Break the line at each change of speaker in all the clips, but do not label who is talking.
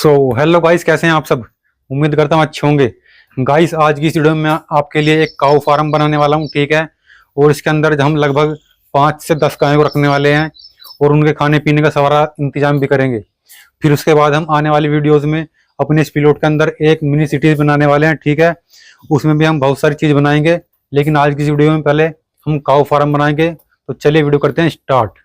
Hello guys, कैसे हैं आप सब। उम्मीद करता हूँ अच्छे होंगे। गाइस, आज की इस वीडियो में मैं आपके लिए एक काऊ फार्म बनाने वाला हूँ, ठीक है। और इसके अंदर हम लगभग 5 से 10 गायों को रखने वाले हैं और उनके खाने पीने का सारा इंतजाम भी करेंगे। फिर उसके बाद हम आने वाली वीडियोज में अपने इस प्लॉट के अंदर एक मिनी सिटी बनाने वाले हैं, ठीक है। उसमें भी हम बहुत सारी चीज़ बनाएंगे, लेकिन आज की इस वीडियो में पहले हम काऊ फार्म बनाएंगे। तो चलिए वीडियो करते हैं स्टार्ट।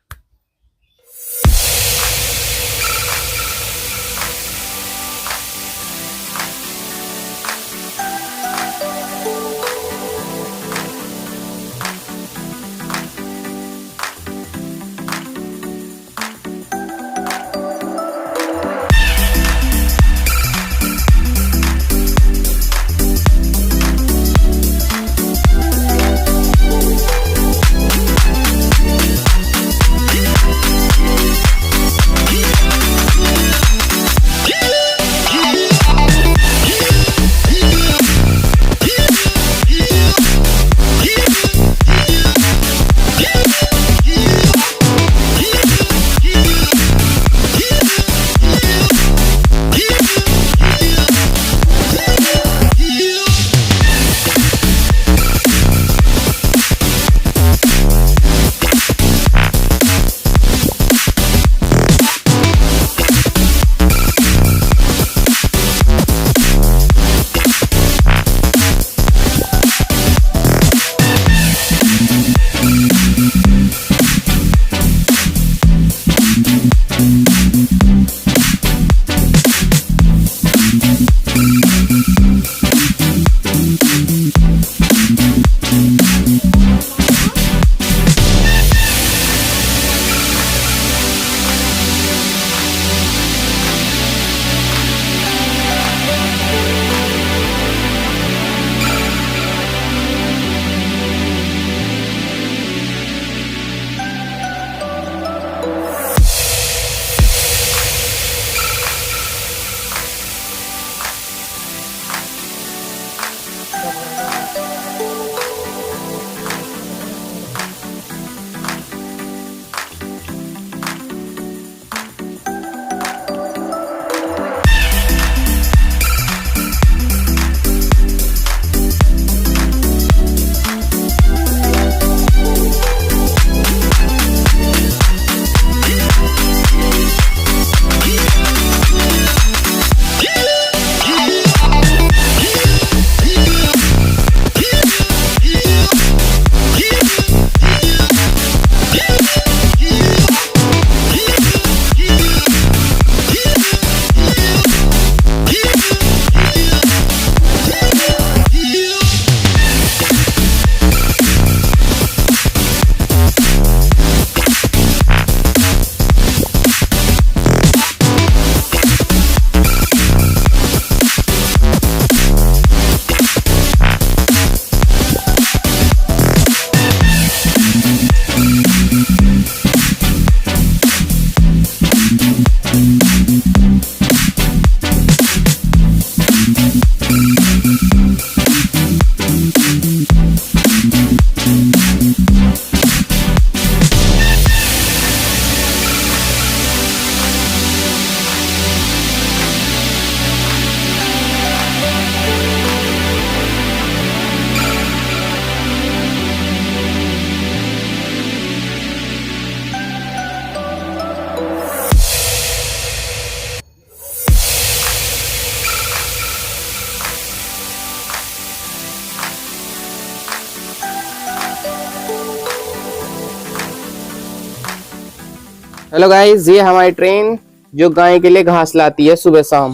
हेलो गाइस, ये हमारी ट्रेन जो गाय के लिए घास लाती है सुबह शाम,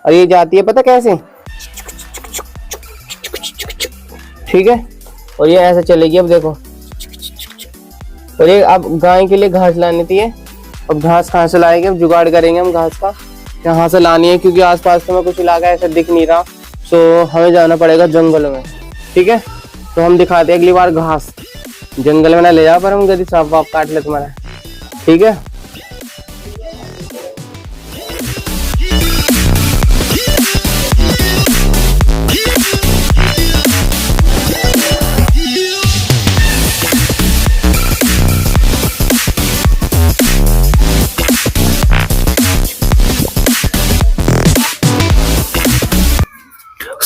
और ये जाती है पता कैसे, ठीक है। और ये ऐसे चलेगी, अब देखो। और ये अब गाय के लिए घास लानी थी। अब घास कहाँ से लाएंगे, अब जुगाड़ करेंगे हम घास का, यहाँ से लानी है, क्योंकि आसपास तो में कुछ इलाका ऐसा दिख नहीं रहा। सो हमें जाना पड़ेगा जंगल में, ठीक है। तो हम दिखाते हैं अगली बार घास। जंगल में ना ले जाओ, पर हम गरीब सांप वाप काट ले तुम्हारा, ठीक है।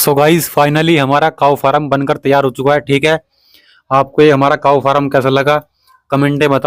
सो गाइस फाइनली हमारा काऊ फार्म बनकर तैयार हो चुका है। ठीक है, आपको ये हमारा काऊ फार्म कैसा लगा कमेंट में बताओ।